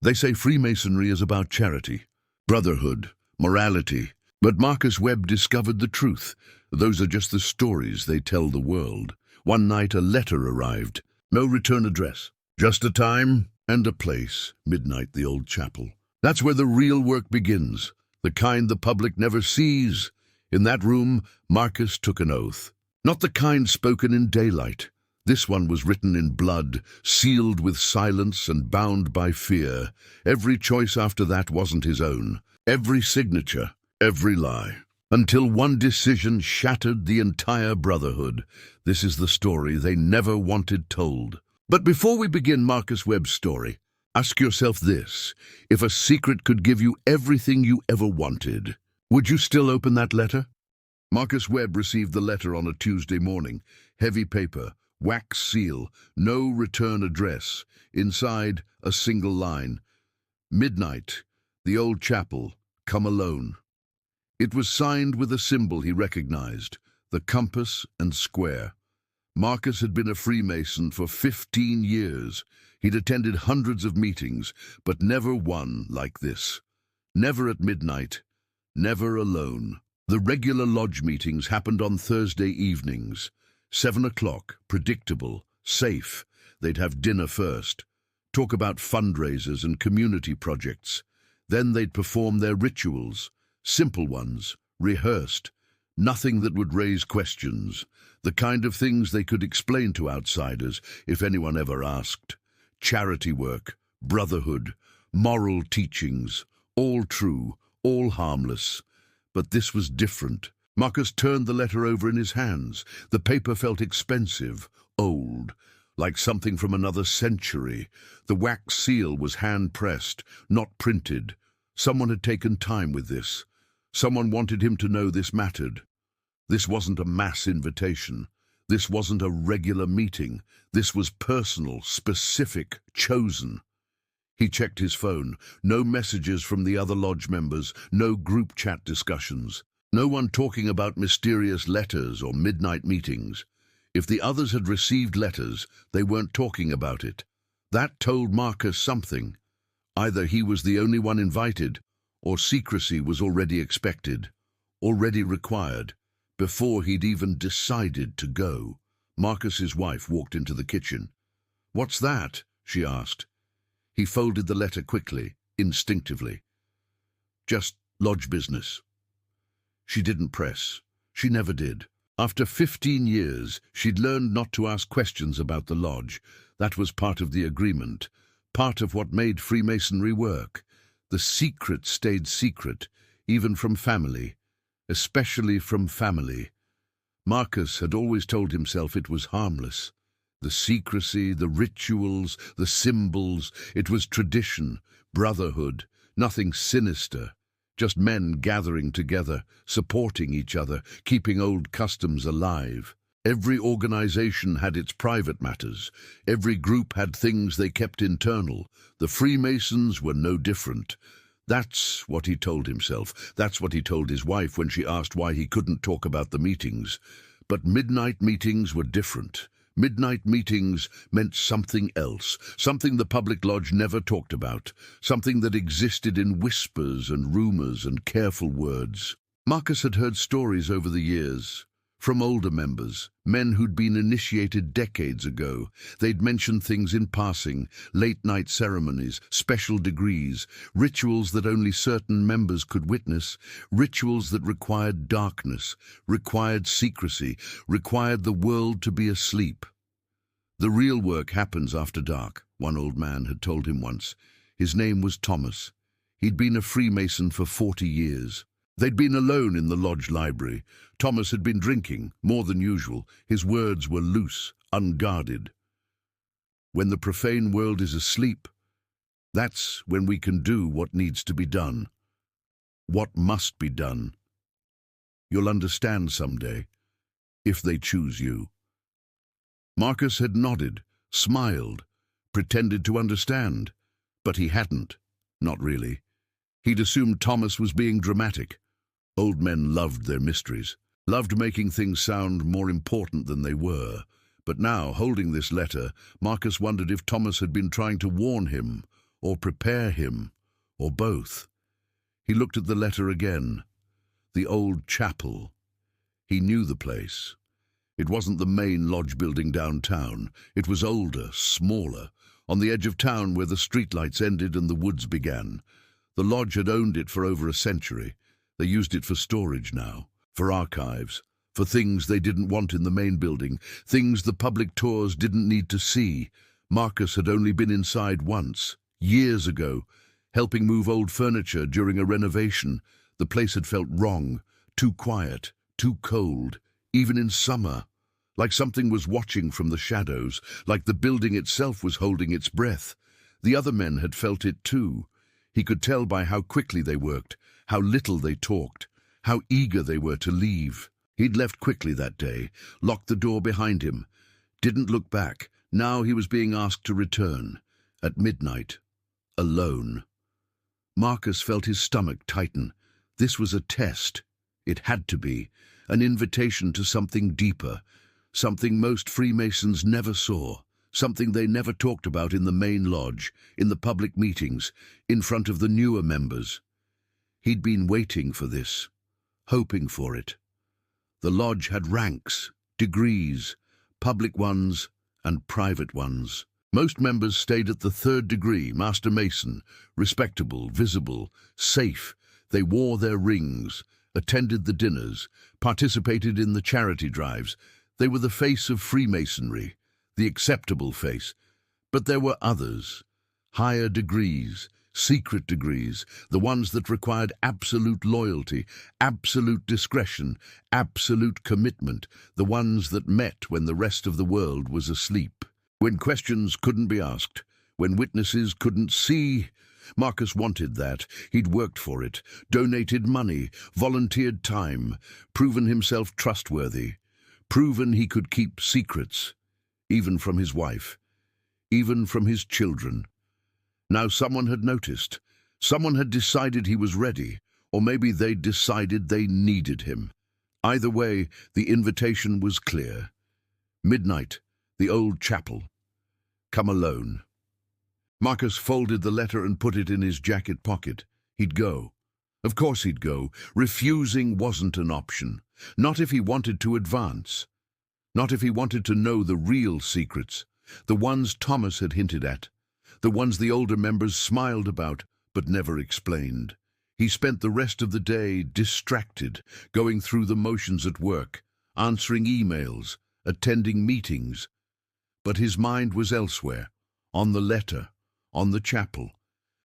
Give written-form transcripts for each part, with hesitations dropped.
They say Freemasonry is about charity, brotherhood, morality. But Marcus Webb discovered the truth. Those are just the stories they tell the world. One night a letter arrived. No return address. Just a time and a place. Midnight, the old chapel. That's where the real work begins. The kind the public never sees. In that room, Marcus took an oath. Not the kind spoken in daylight. This one was written in blood, sealed with silence and bound by fear. Every choice after that wasn't his own. Every signature, every lie. Until one decision shattered the entire brotherhood. This is the story they never wanted told. But before we begin Marcus Webb's story, ask yourself this. If a secret could give you everything you ever wanted, would you still open that letter? Marcus Webb received the letter on a Tuesday morning. Heavy paper, wax seal, no return address. Inside, a single line. Midnight, the old chapel, come alone. It was signed with a symbol he recognized, the compass and square. Marcus had been a Freemason for 15 years. He'd attended hundreds of meetings, but never one like this. Never at midnight, never alone. The regular lodge meetings happened on Thursday evenings. 7 o'clock, predictable, safe. They'd have dinner first, talk about fundraisers and community projects. Then they'd perform their rituals, simple ones, rehearsed, nothing that would raise questions, the kind of things they could explain to outsiders if anyone ever asked. Charity work, brotherhood, moral teachings, all true, all harmless. But this was different. Marcus turned the letter over in his hands. The paper felt expensive, old, like something from another century. The wax seal was hand-pressed, not printed. Someone had taken time with this. Someone wanted him to know this mattered. This wasn't a mass invitation. This wasn't a regular meeting. This was personal, specific, chosen. He checked his phone. No messages from the other lodge members, no group chat discussions. No one talking about mysterious letters or midnight meetings. If the others had received letters, they weren't talking about it. That told Marcus something. Either he was the only one invited, or secrecy was already expected, already required, before he'd even decided to go. Marcus's wife walked into the kitchen. "What's that?" she asked. He folded the letter quickly, instinctively. "Just lodge business." She didn't press. She never did. After 15 years, she'd learned not to ask questions about the lodge. That was part of the agreement, part of what made Freemasonry work. The secret stayed secret, even from family, especially from family. Marcus had always told himself it was harmless. The secrecy, the rituals, the symbols, it was tradition, brotherhood, nothing sinister. Just men gathering together, supporting each other, keeping old customs alive. Every organization had its private matters. Every group had things they kept internal. The Freemasons were no different. That's what he told himself. That's what he told his wife when she asked why he couldn't talk about the meetings. But midnight meetings were different. Midnight meetings meant something else, something the public lodge never talked about, something that existed in whispers and rumors and careful words. Marcus had heard stories over the years, from older members, men who'd been initiated decades ago. They'd mentioned things in passing, late-night ceremonies, special degrees, rituals that only certain members could witness, rituals that required darkness, required secrecy, required the world to be asleep. "The real work happens after dark," one old man had told him once. His name was Thomas. He'd been a Freemason for 40 years. They'd been alone in the lodge library. Thomas had been drinking, more than usual. His words were loose, unguarded. "When the profane world is asleep, that's when we can do what needs to be done. What must be done. You'll understand someday, if they choose you." Marcus had nodded, smiled, pretended to understand. But he hadn't. Not really. He'd assumed Thomas was being dramatic. Old men loved their mysteries, loved making things sound more important than they were. But now, holding this letter, Marcus wondered if Thomas had been trying to warn him, or prepare him, or both. He looked at the letter again. The old chapel. He knew the place. It wasn't the main lodge building downtown. It was older, smaller, on the edge of town where the streetlights ended and the woods began. The lodge had owned it for over a century. They used it for storage now, for archives, for things they didn't want in the main building, things the public tours didn't need to see. Marcus had only been inside once, years ago, helping move old furniture during a renovation. The place had felt wrong, too quiet, too cold, even in summer, like something was watching from the shadows, like the building itself was holding its breath. The other men had felt it too. He could tell by how quickly they worked, how little they talked, how eager they were to leave. He'd left quickly that day, locked the door behind him, didn't look back. Now he was being asked to return, at midnight, alone. Marcus felt his stomach tighten. This was a test. It had to be. An invitation to something deeper, something most Freemasons never saw, something they never talked about in the main lodge, in the public meetings, in front of the newer members. He'd been waiting for this, hoping for it. The lodge had ranks, degrees, public ones and private ones. Most members stayed at the 3rd degree, Master Mason, respectable, visible, safe. They wore their rings, attended the dinners, participated in the charity drives. They were the face of Freemasonry, the acceptable face. But there were others, higher degrees, secret degrees, the ones that required absolute loyalty, absolute discretion, absolute commitment, the ones that met when the rest of the world was asleep, when questions couldn't be asked, when witnesses couldn't see. Marcus wanted that. He'd worked for it, donated money, volunteered time, proven himself trustworthy, proven he could keep secrets, even from his wife, even from his children. Now someone had noticed. Someone had decided he was ready, or maybe they'd decided they needed him. Either way, the invitation was clear. Midnight, the old chapel. Come alone. Marcus folded the letter and put it in his jacket pocket. He'd go. Of course he'd go. Refusing wasn't an option. Not if he wanted to advance. Not if he wanted to know the real secrets, the ones Thomas had hinted at, the ones the older members smiled about but never explained. He spent the rest of the day distracted, going through the motions at work, answering emails, attending meetings. But his mind was elsewhere, on the letter, on the chapel,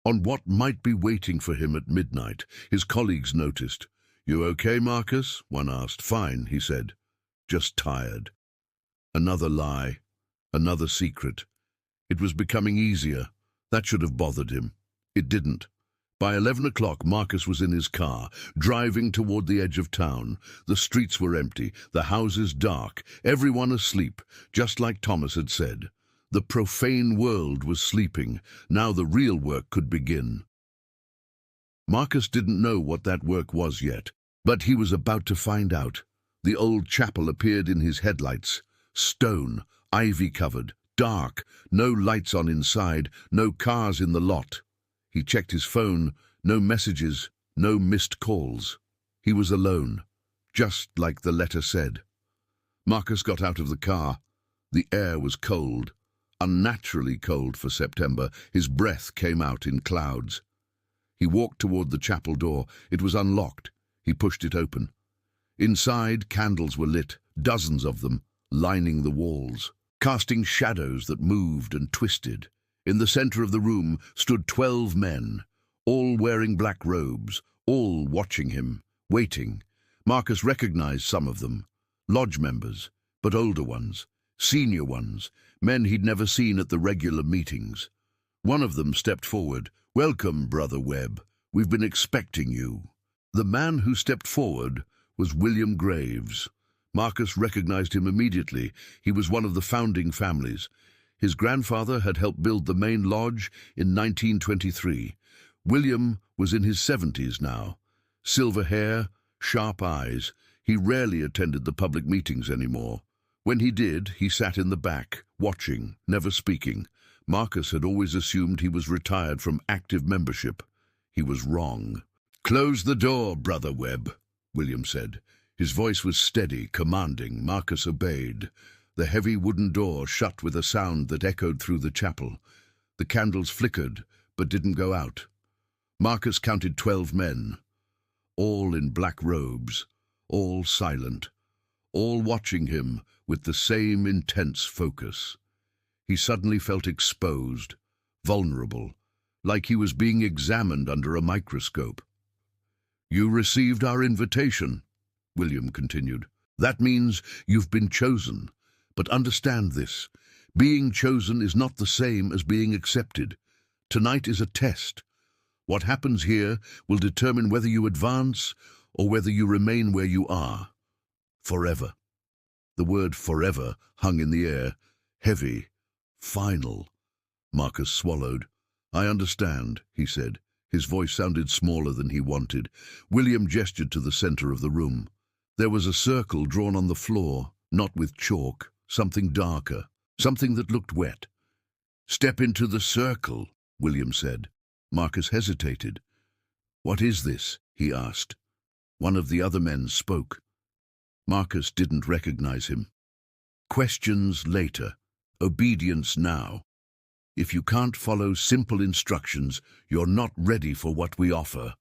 on what might be waiting for him at midnight. His colleagues noticed. "You okay, Marcus?" one asked. "Fine," he said. "Just tired." Another lie, another secret. It was becoming easier. That should have bothered him. It didn't. By 11 o'clock, Marcus was in his car, driving toward the edge of town. The streets were empty, the houses dark, everyone asleep, just like Thomas had said. The profane world was sleeping. Now the real work could begin. Marcus didn't know what that work was yet, but he was about to find out. The old chapel appeared in his headlights. Stone, ivy-covered, dark, no lights on inside, no cars in the lot. He checked his phone, no messages, no missed calls. He was alone, just like the letter said. Marcus got out of the car. The air was cold, unnaturally cold for September. His breath came out in clouds. He walked toward the chapel door. It was unlocked. He pushed it open. Inside, candles were lit, dozens of them, lining the walls, casting shadows that moved and twisted. In the center of the room stood 12 men, all wearing black robes, all watching him, waiting. Marcus recognized some of them, lodge members, but older ones, senior ones, men he'd never seen at the regular meetings. One of them stepped forward. "Welcome, Brother Webb. We've been expecting you." The man who stepped forward was William Graves. Marcus recognized him immediately. He was one of the founding families. His grandfather had helped build the main lodge in 1923. William was in his 70s now. Silver hair, sharp eyes. He rarely attended the public meetings anymore. When he did, he sat in the back, watching, never speaking. Marcus had always assumed he was retired from active membership. He was wrong. "Close the door, Brother Webb," William said. His voice was steady, commanding. Marcus obeyed. The heavy wooden door shut with a sound that echoed through the chapel. The candles flickered, but didn't go out. Marcus counted 12 men, all in black robes, all silent, all watching him with the same intense focus. He suddenly felt exposed, vulnerable, like he was being examined under a microscope. "You received our invitation," William continued. "That means you've been chosen. But understand this. Being chosen is not the same as being accepted. Tonight is a test. What happens here will determine whether you advance or whether you remain where you are. Forever." The word forever hung in the air, heavy, final. Marcus swallowed. "I understand," he said. His voice sounded smaller than he wanted. William gestured to the center of the room. There was a circle drawn on the floor, not with chalk, something darker, something that looked wet. "Step into the circle," William said. Marcus hesitated. "What is this?" he asked. One of the other men spoke. Marcus didn't recognize him. "Questions later. Obedience now. If you can't follow simple instructions, you're not ready for what we offer."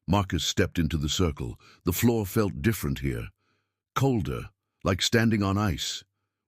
Marcus stepped into the circle. The floor felt different here. Colder, like standing on ice.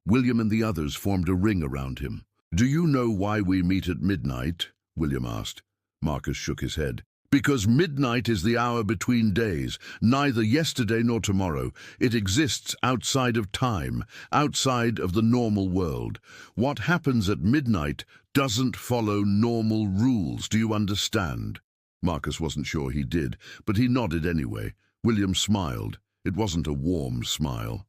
William and the others formed a ring around him. "Do you know why we meet at midnight?" William asked. Marcus shook his head. "Because midnight is the hour between days, neither yesterday nor tomorrow. It exists outside of time, outside of the normal world. What happens at midnight doesn't follow normal rules. Do you understand?" Marcus wasn't sure he did, but he nodded anyway. William smiled. It wasn't a warm smile.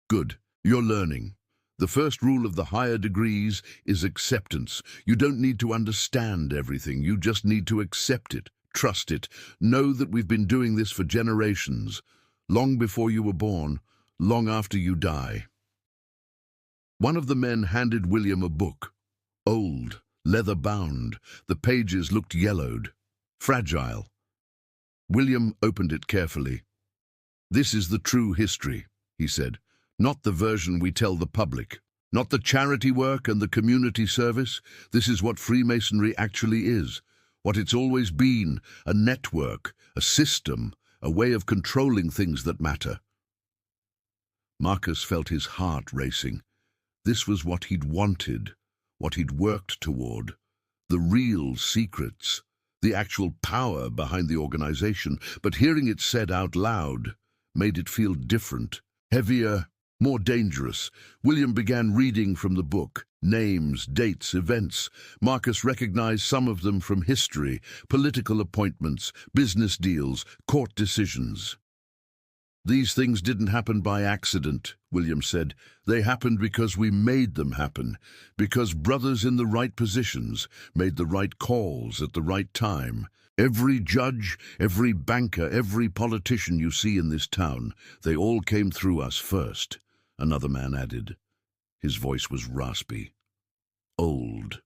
"Good. You're learning. The first rule of the higher degrees is acceptance. You don't need to understand everything. You just need to accept it. Trust it. Know that we've been doing this for generations, long before you were born, long after you die." One of the men handed William a book. Old, leather-bound. The pages looked yellowed, fragile. William opened it carefully. "This is the true history," he said. "Not the version we tell the public. Not the charity work and the community service. This is what Freemasonry actually is. What it's always been, a network, a system, a way of controlling things that matter." Marcus felt his heart racing. This was what he'd wanted, what he'd worked toward. The real secrets, the actual power behind the organization. But hearing it said out loud made it feel different, heavier, more dangerous. William began reading from the book. Names, dates, events. Marcus recognized some of them from history, political appointments, business deals, court decisions. "These things didn't happen by accident," William said. "They happened because we made them happen, because brothers in the right positions made the right calls at the right time. Every judge, every banker, every politician you see in this town, they all came through us first," another man added. His voice was raspy. "Old.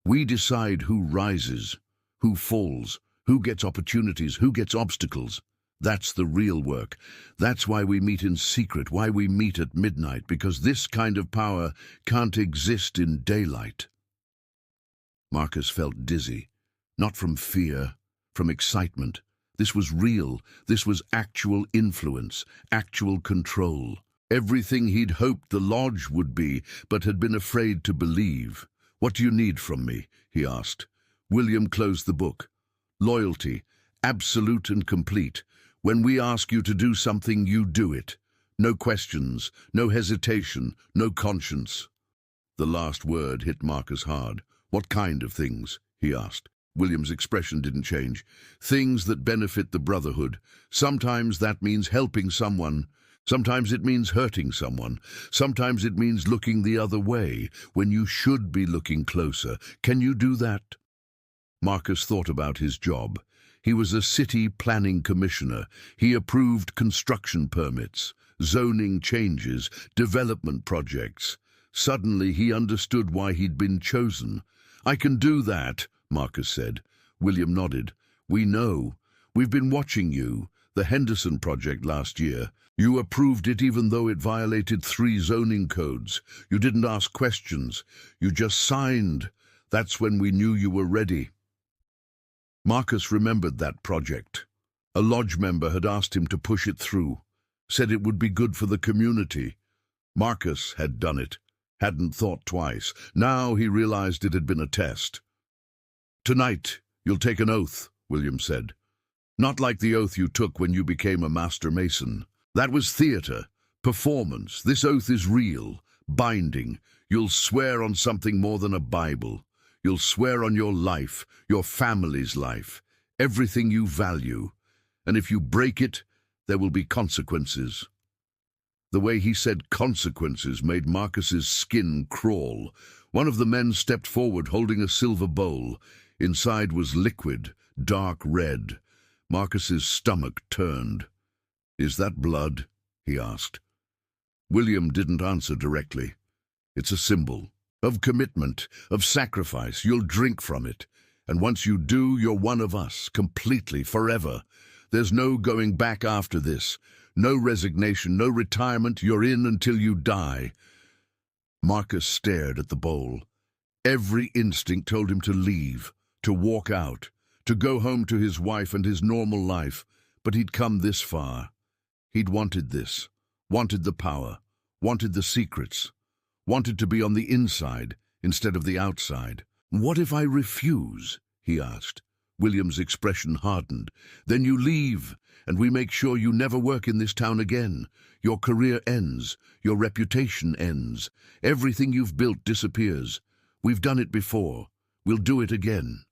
We decide who rises, who falls, who gets opportunities, who gets obstacles. That's the real work. That's why we meet in secret, why we meet at midnight, because this kind of power can't exist in daylight." Marcus felt dizzy, not from fear, from excitement. This was real. This was actual influence, actual control. Everything he'd hoped the lodge would be, but had been afraid to believe. "What do you need from me?" he asked. William closed the book. "Loyalty, absolute and complete. When we ask you to do something, you do it. No questions, no hesitation, no conscience." The last word hit Marcus hard. "What kind of things?" he asked. William's expression didn't change. "Things that benefit the brotherhood. Sometimes that means helping someone. Sometimes it means hurting someone. Sometimes it means looking the other way when you should be looking closer. Can you do that?" Marcus thought about his job. He was a city planning commissioner. He approved construction permits, zoning changes, development projects. Suddenly he understood why he'd been chosen. "I can do that," Marcus said. William nodded. "We know. We've been watching you. The Henderson project last year. You approved it even though it violated 3 zoning codes. You didn't ask questions. You just signed. That's when we knew you were ready." Marcus remembered that project. A lodge member had asked him to push it through, said it would be good for the community. Marcus had done it, hadn't thought twice. Now he realized it had been a test. "Tonight, you'll take an oath," William said. "Not like the oath you took when you became a Master Mason. That was theater, performance. This oath is real, binding. You'll swear on something more than a Bible. You'll swear on your life, your family's life, everything you value. And if you break it, there will be consequences." The way he said consequences made Marcus's skin crawl. One of the men stepped forward holding a silver bowl. Inside was liquid, dark red. Marcus's stomach turned. "Is that blood?" he asked. William didn't answer directly. "It's a symbol of commitment, of sacrifice. You'll drink from it. And once you do, you're one of us, completely, forever. There's no going back after this. No resignation, no retirement. You're in until you die." Marcus stared at the bowl. Every instinct told him to leave, to walk out, to go home to his wife and his normal life. But he'd come this far. He'd wanted this, wanted the power, wanted the secrets, wanted to be on the inside instead of the outside. "What if I refuse?" he asked. William's expression hardened. "Then you leave, and we make sure you never work in this town again. Your career ends. Your reputation ends. Everything you've built disappears. We've done it before. We'll do it again."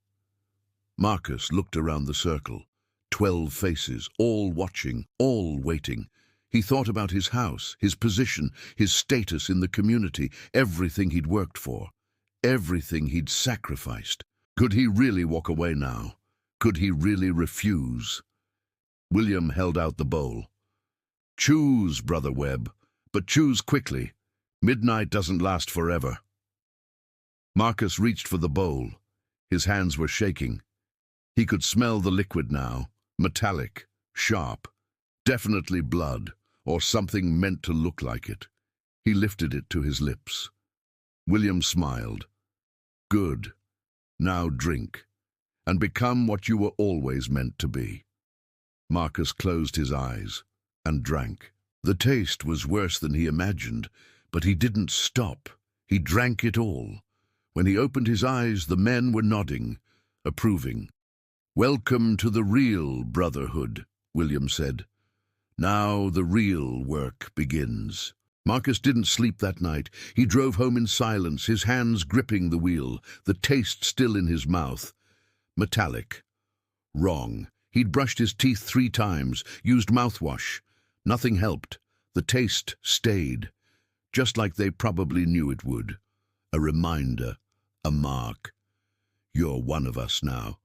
Marcus looked around the circle. 12 faces, all watching, all waiting. He thought about his house, his position, his status in the community, everything he'd worked for, everything he'd sacrificed. Could he really walk away now? Could he really refuse? William held out the bowl. "Choose, Brother Webb, but choose quickly. Midnight doesn't last forever." Marcus reached for the bowl. His hands were shaking. He could smell the liquid now, metallic, sharp, definitely blood, or something meant to look like it. He lifted it to his lips. William smiled. "Good. Now drink, and become what you were always meant to be." Marcus closed his eyes and drank. The taste was worse than he imagined, but he didn't stop. He drank it all. When he opened his eyes, the men were nodding, approving. "Welcome to the real brotherhood," William said. "Now the real work begins." Marcus didn't sleep that night. He drove home in silence, his hands gripping the wheel, the taste still in his mouth. Metallic. Wrong. He'd brushed his teeth 3 times, used mouthwash. Nothing helped. The taste stayed, just like they probably knew it would. A reminder, a mark. "You're one of us now."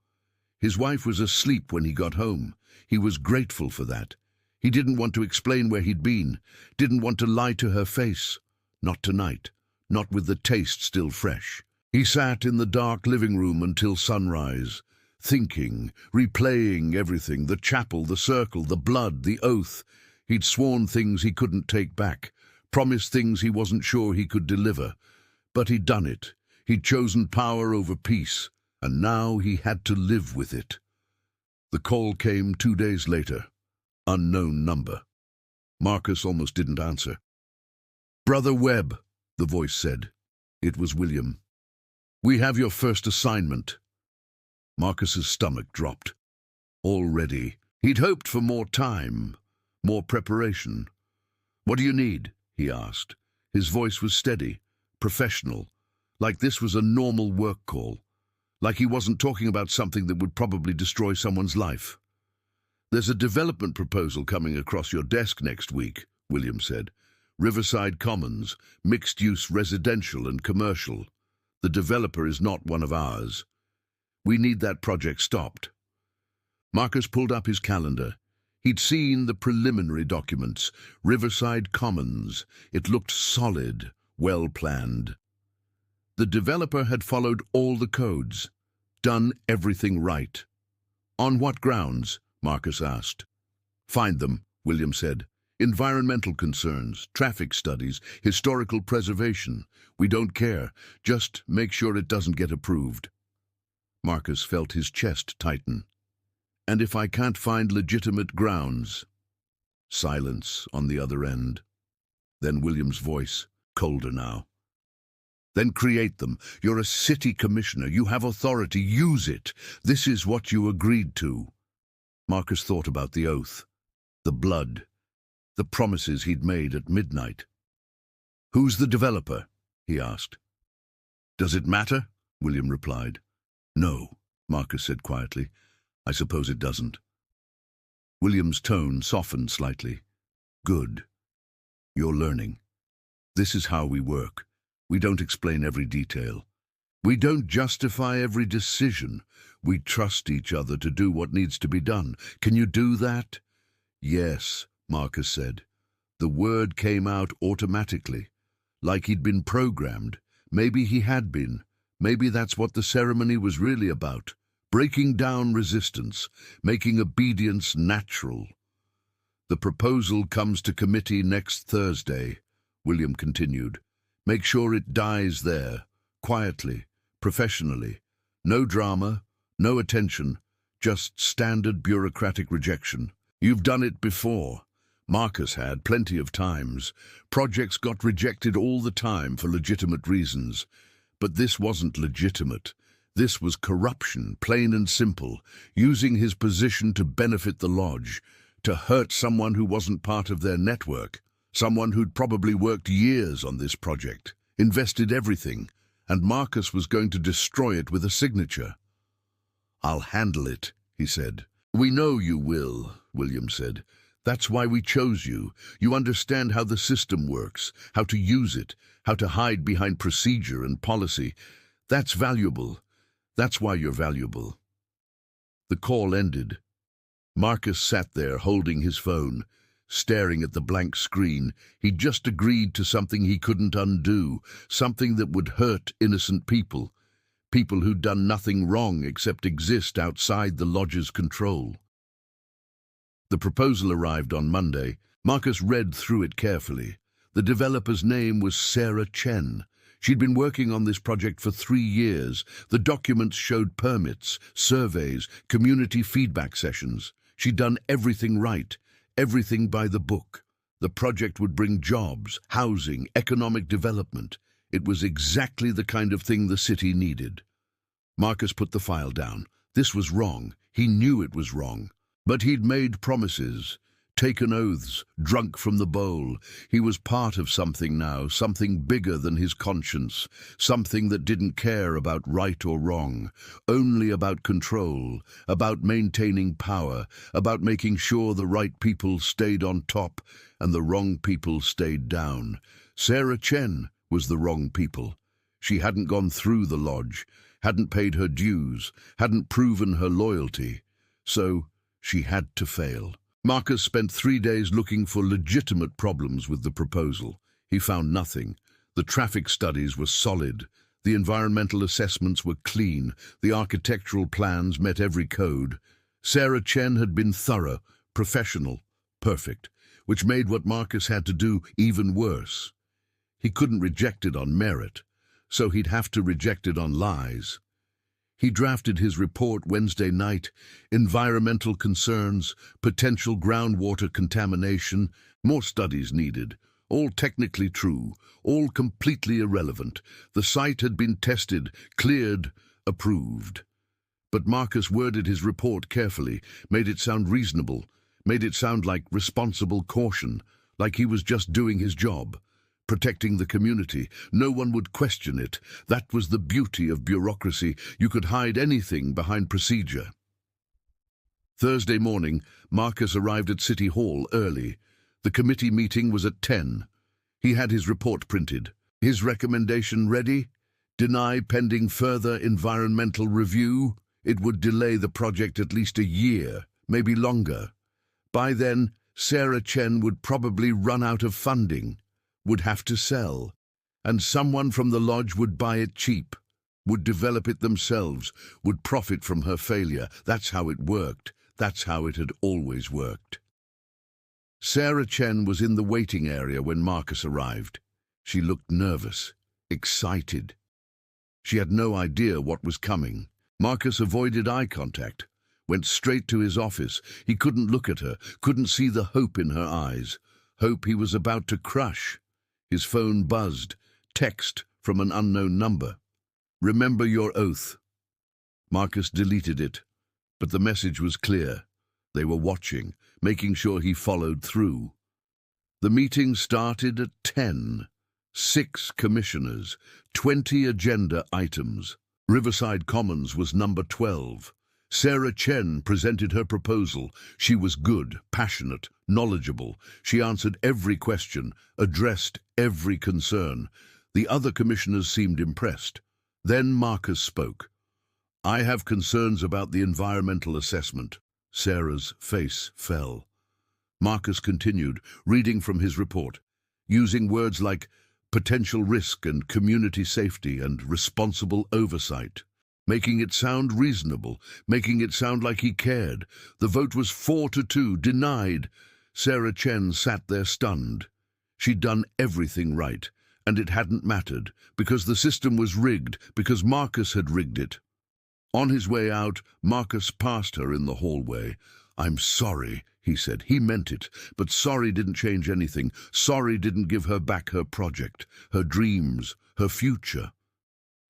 His wife was asleep when he got home. He was grateful for that. He didn't want to explain where he'd been, didn't want to lie to her face. Not tonight, not with the taste still fresh. He sat in the dark living room until sunrise, thinking, replaying everything, the chapel, the circle, the blood, the oath. He'd sworn things he couldn't take back, promised things he wasn't sure he could deliver. But he'd done it. He'd chosen power over peace, and now he had to live with it. The call came 2 days later. Unknown number. Marcus almost didn't answer. "Brother Webb," the voice said. It was William. "We have your first assignment." Marcus's stomach dropped. Already. He'd hoped for more time, more preparation. "What do you need?" he asked. His voice was steady, professional, like this was a normal work call, like he wasn't talking about something that would probably destroy someone's life. "There's a development proposal coming across your desk next week," William said. "Riverside Commons, mixed-use residential and commercial. The developer is not one of ours. We need that project stopped." Marcus pulled up his calendar. He'd seen the preliminary documents. Riverside Commons. It looked solid, well planned. The developer had followed all the codes, done everything right. On what grounds? Marcus asked. Find them, William said. Environmental concerns, traffic studies, historical preservation. We don't care. Just make sure it doesn't get approved. Marcus felt his chest tighten. And if I can't find legitimate grounds? Silence on the other end. Then William's voice, colder now. Then create them. You're a city commissioner. You have authority. Use it. This is what you agreed to. Marcus thought about the oath, the blood, the promises he'd made at midnight. Who's the developer? He asked. Does it matter? William replied. No, Marcus said quietly. I suppose it doesn't. William's tone softened slightly. Good. You're learning. This is how we work. We don't explain every detail. We don't justify every decision. We trust each other to do what needs to be done. Can you do that? Yes, Marcus said. The word came out automatically, like he'd been programmed. Maybe he had been. Maybe that's what the ceremony was really about. Breaking down resistance, making obedience natural. The proposal comes to committee next Thursday, William continued. Make sure it dies there, quietly, professionally. No drama, no attention, just standard bureaucratic rejection. You've done it before. Marcus had, plenty of times. Projects got rejected all the time for legitimate reasons. But this wasn't legitimate. This was corruption, plain and simple, using his position to benefit the lodge, to hurt someone who wasn't part of their network, someone who'd probably worked years on this project, invested everything, and Marcus was going to destroy it with a signature. I'll handle it, he said. We know you will, William said. That's why we chose you. You understand how the system works, how to use it, how to hide behind procedure and policy. That's valuable. That's why you're valuable. The call ended. Marcus sat there holding his phone, staring at the blank screen. He'd just agreed to something he couldn't undo, something that would hurt innocent people, people who'd done nothing wrong except exist outside the lodge's control. The proposal arrived on Monday. Marcus read through it carefully. The developer's name was Sarah Chen. She'd been working on this project for 3 years. The documents showed permits, surveys, community feedback sessions. She'd done everything right, everything by the book. The project would bring jobs, housing, economic development. It was exactly the kind of thing the city needed. Marcus put the file down. This was wrong. He knew it was wrong. But he'd made promises, taken oaths, drunk from the bowl. He was part of something now, something bigger than his conscience, something that didn't care about right or wrong, only about control, about maintaining power, about making sure the right people stayed on top and the wrong people stayed down. Sarah Chen was the wrong people. She hadn't gone through the lodge, hadn't paid her dues, hadn't proven her loyalty. So she had to fail. Marcus spent 3 days looking for legitimate problems with the proposal. He found nothing. The traffic studies were solid. The environmental assessments were clean. The architectural plans met every code. Sarah Chen had been thorough, professional, perfect, which made what Marcus had to do even worse. He couldn't reject it on merit, so he'd have to reject it on lies. He drafted his report Wednesday night. Environmental concerns, potential groundwater contamination, more studies needed. All technically true, all completely irrelevant. The site had been tested, cleared, approved. But Marcus worded his report carefully, made it sound reasonable, made it sound like responsible caution, like he was just doing his job. Protecting the community. No one would question it. That was the beauty of bureaucracy. You could hide anything behind procedure. Thursday morning, Marcus arrived at City Hall early. The committee meeting was at 10. He had his report printed. His recommendation ready? Deny pending further environmental review? It would delay the project at least a year, maybe longer. By then, Sarah Chen would probably run out of funding, would have to sell. And someone from the lodge would buy it cheap, would develop it themselves, would profit from her failure. That's how it worked. That's how it had always worked. Sarah Chen was in the waiting area when Marcus arrived. She looked nervous, excited. She had no idea what was coming. Marcus avoided eye contact, went straight to his office. He couldn't look at her, couldn't see the hope in her eyes. Hope he was about to crush. His phone buzzed. Text from an unknown number. Remember your oath. Marcus deleted it, but the message was clear. They were watching, making sure he followed through. The meeting started at 10. 6 commissioners, 20 agenda items. Riverside Commons was number 12. Sarah Chen presented her proposal. She was good, passionate, knowledgeable. She answered every question, addressed every concern. The other commissioners seemed impressed. Then Marcus spoke. I have concerns about the environmental assessment. Sarah's face fell. Marcus continued, reading from his report, using words like potential risk and community safety and responsible oversight, making it sound reasonable, making it sound like he cared. The vote was 4-2, denied. Sarah Chen sat there stunned. She'd done everything right. And it hadn't mattered, because the system was rigged, because Marcus had rigged it. On his way out, Marcus passed her in the hallway. I'm sorry, he said. He meant it, but sorry didn't change anything. Sorry didn't give her back her project, her dreams, her future.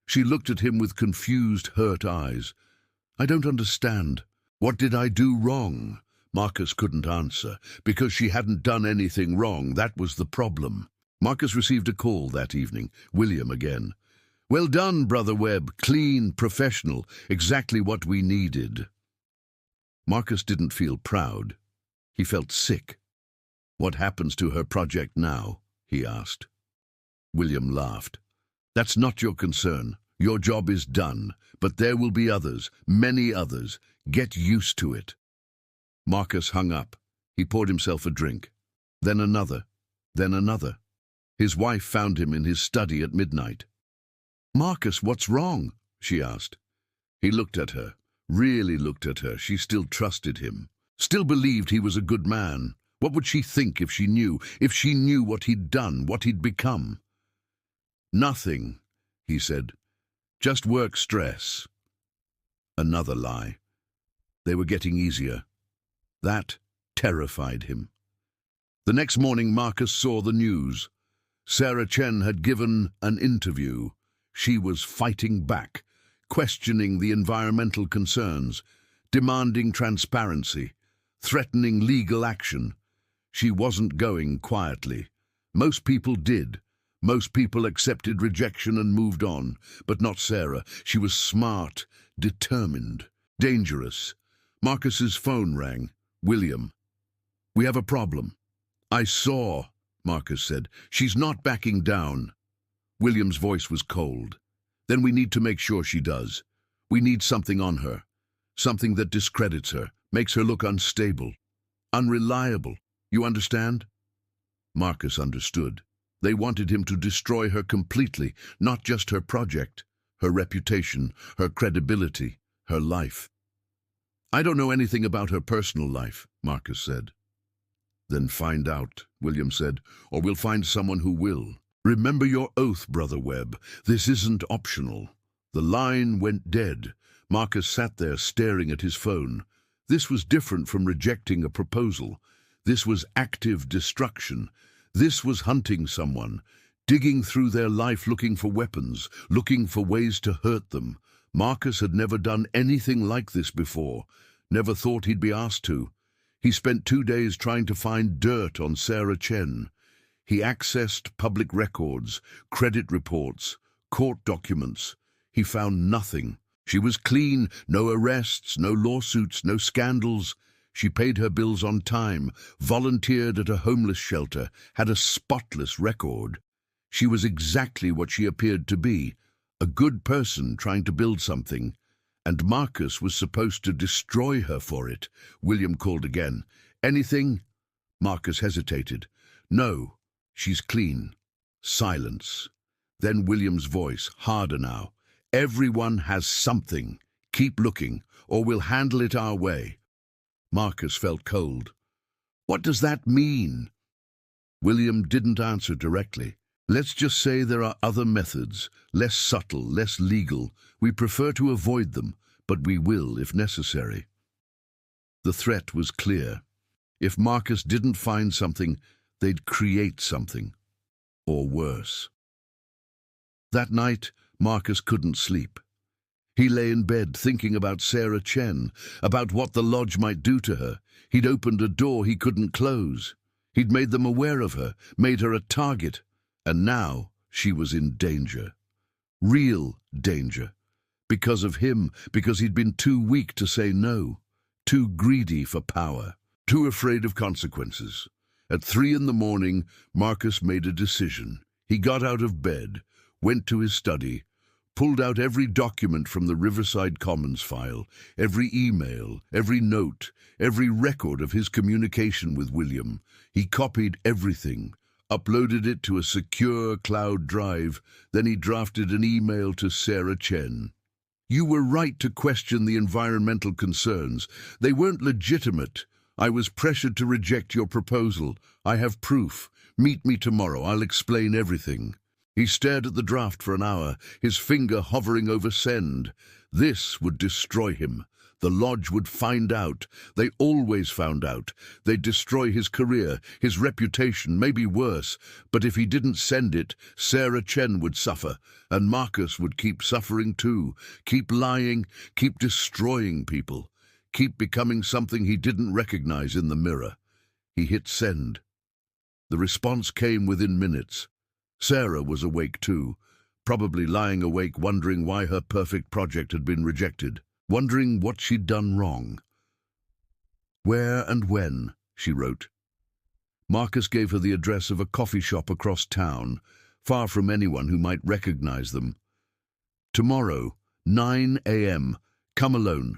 She looked at him with confused, hurt eyes. I don't understand. What did I do wrong? Marcus couldn't answer, because she hadn't done anything wrong. That was the problem. Marcus received a call that evening. William again. Well done, Brother Webb. Clean, professional, exactly what we needed. Marcus didn't feel proud. He felt sick. What happens to her project now? He asked. William laughed. That's not your concern. Your job is done, but there will be others, many others. Get used to it. Marcus hung up. He poured himself a drink. Then another. Then another. His wife found him in his study at midnight. Marcus, what's wrong? She asked. He looked at her, really looked at her. She still trusted him, still believed he was a good man. What would she think if she knew what he'd done, what he'd become? Nothing, he said. Just work stress. Another lie. They were getting easier. That terrified him. The next morning, Marcus saw the news. Sarah Chen had given an interview. She was fighting back, questioning the environmental concerns, demanding transparency, threatening legal action. She wasn't going quietly. Most people did. Most people accepted rejection and moved on, but not Sarah. She was smart, determined, dangerous. Marcus's phone rang. William. We have a problem. I saw, Marcus said. She's not backing down. William's voice was cold. Then we need to make sure she does. We need something on her. Something that discredits her, makes her look unstable, unreliable. You understand? Marcus understood. They wanted him to destroy her completely, not just her project, her reputation, her credibility, her life. I don't know anything about her personal life, Marcus said. Then find out, William said, or we'll find someone who will. Remember your oath, Brother Webb. This isn't optional. The line went dead. Marcus sat there staring at his phone. This was different from rejecting a proposal. This was active destruction. This was hunting someone, digging through their life looking for weapons, looking for ways to hurt them. Marcus had never done anything like this before, never thought he'd be asked to. He spent 2 days trying to find dirt on Sarah Chen. He accessed public records, credit reports, court documents. He found nothing. She was clean, no arrests, no lawsuits, no scandals. She paid her bills on time, volunteered at a homeless shelter, had a spotless record. She was exactly what she appeared to be, a good person trying to build something. And Marcus was supposed to destroy her for it. William called again. Anything? Marcus hesitated. No, she's clean. Silence. Then William's voice, harder now. Everyone has something. Keep looking, or we'll handle it our way. Marcus felt cold. What does that mean? William didn't answer directly. Let's just say there are other methods, less subtle, less legal. We prefer to avoid them, but we will if necessary. The threat was clear. If Marcus didn't find something, they'd create something. Or worse. That night, Marcus couldn't sleep. He lay in bed thinking about Sarah Chen, about what the lodge might do to her. He'd opened a door he couldn't close. He'd made them aware of her, made her a target, and now she was in danger. Real danger. Because of him, because he'd been too weak to say no, too greedy for power, too afraid of consequences. At 3 a.m, Marcus made a decision. He got out of bed, went to his study, pulled out every document from the Riverside Commons file, every email, every note, every record of his communication with William. He copied everything, uploaded it to a secure cloud drive, then he drafted an email to Sarah Chen. You were right to question the environmental concerns. They weren't legitimate. I was pressured to reject your proposal. I have proof. Meet me tomorrow. I'll explain everything. He stared at the draft for an hour, his finger hovering over send. This would destroy him. The lodge would find out. They always found out. They'd destroy his career, his reputation, maybe worse. But if he didn't send it, Sarah Chen would suffer, and Marcus would keep suffering too. Keep lying, keep destroying people, keep becoming something he didn't recognize in the mirror. He hit send. The response came within minutes. Sarah was awake too, probably lying awake wondering why her perfect project had been rejected, wondering what she'd done wrong. Where and when, she wrote. Marcus gave her the address of a coffee shop across town, far from anyone who might recognize them. Tomorrow, 9 a.m, come alone.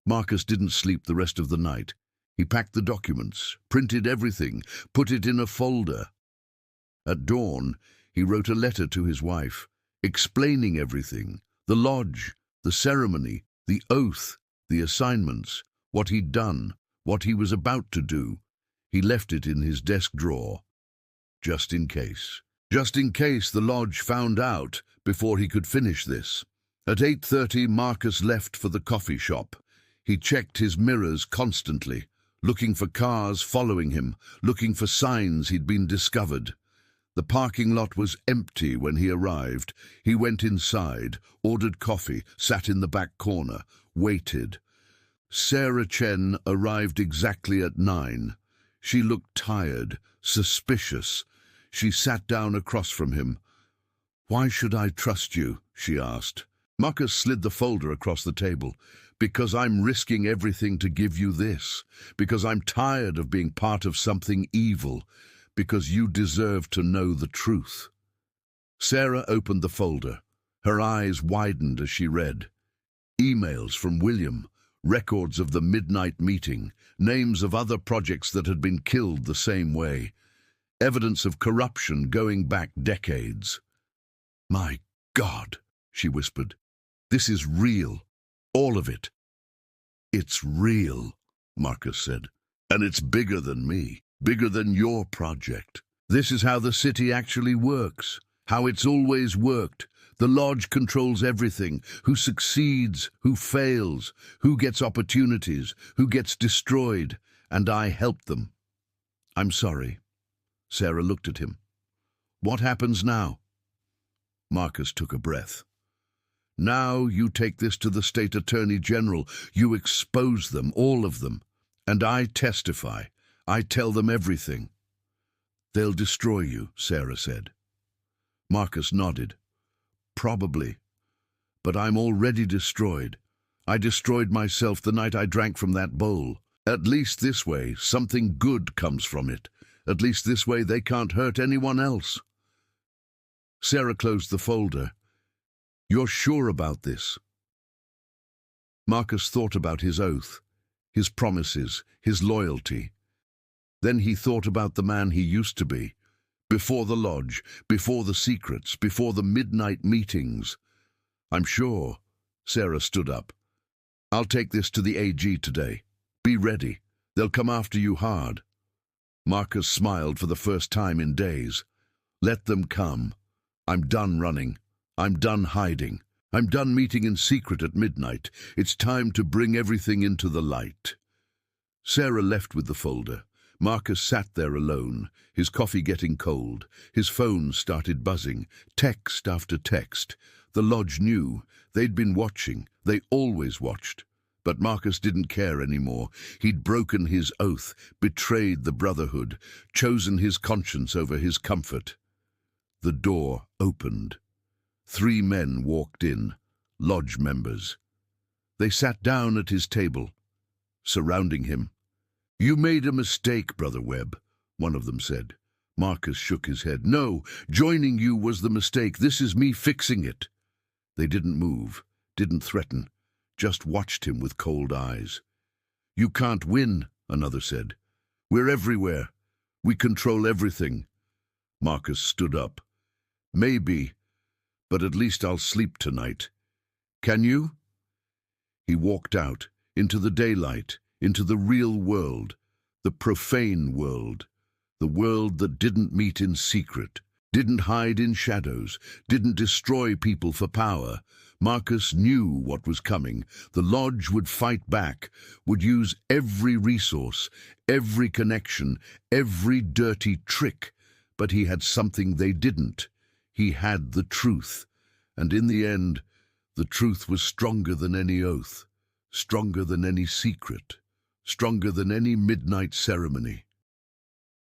Marcus didn't sleep the rest of the night. He packed the documents, printed everything, put it in a folder. At dawn, he wrote a letter to his wife, explaining everything, the lodge, the ceremony, the oath, the assignments, what he'd done, what he was about to do. He left it in his desk drawer, just in case. Just in case the lodge found out before he could finish this. At 8:30, Marcus left for the coffee shop. He checked his mirrors constantly, looking for cars following him, looking for signs he'd been discovered. The parking lot was empty when he arrived. He went inside, ordered coffee, sat in the back corner, waited. Sarah Chen arrived exactly at 9. She looked tired, suspicious. She sat down across from him. "Why should I trust you?" she asked. Marcus slid the folder across the table. "Because I'm risking everything to give you this. Because I'm tired of being part of something evil. Because you deserve to know the truth." Sarah opened the folder. Her eyes widened as she read. Emails from William, records of the midnight meeting, names of other projects that had been killed the same way, evidence of corruption going back decades. "My God," she whispered. "This is real. All of it." "It's real," Marcus said. "And it's bigger than me. Bigger than your project. This is how the city actually works, how it's always worked. The lodge controls everything, who succeeds, who fails, who gets opportunities, who gets destroyed, and I help them." "I'm sorry." Sarah looked at him. "What happens now?" Marcus took a breath. "Now you take this to the State Attorney General. You expose them, all of them, and I testify. I tell them everything." "They'll destroy you," Sarah said. Marcus nodded. "Probably. But I'm already destroyed. I destroyed myself the night I drank from that bowl. At least this way, something good comes from it. At least this way they can't hurt anyone else." Sarah closed the folder. "You're sure about this?" Marcus thought about his oath, his promises, his loyalty. Then he thought about the man he used to be, Before the lodge, before the secrets, before the midnight meetings. I'm sure. Sarah stood up. I'll take this to the AG today. Be ready. They'll come after you hard. Marcus smiled for the first time in days. Let them come. I'm done running. I'm done hiding. I'm done meeting in secret at midnight. It's time to bring everything into the light. Sarah left with the folder. Marcus sat there alone, his coffee getting cold. His phone started buzzing, text after text. The lodge knew. They'd been watching. They always watched. But Marcus didn't care anymore. He'd broken his oath, betrayed the brotherhood, chosen his conscience over his comfort. The door opened. 3 men walked in, lodge members. They sat down at his table, surrounding him. "You made a mistake, Brother Webb," one of them said. Marcus shook his head. "No, joining you was the mistake. This is me fixing it." They didn't move, didn't threaten, just watched him with cold eyes. "You can't win," another said. "We're everywhere. We control everything." Marcus stood up. "Maybe, but at least I'll sleep tonight. Can you?" He walked out, into the daylight, into the real world, the profane world, the world that didn't meet in secret, didn't hide in shadows, didn't destroy people for power. Marcus knew what was coming. The lodge would fight back, would use every resource, every connection, every dirty trick. But he had something they didn't. He had the truth. And in the end, the truth was stronger than any oath, stronger than any secret, stronger than any midnight ceremony.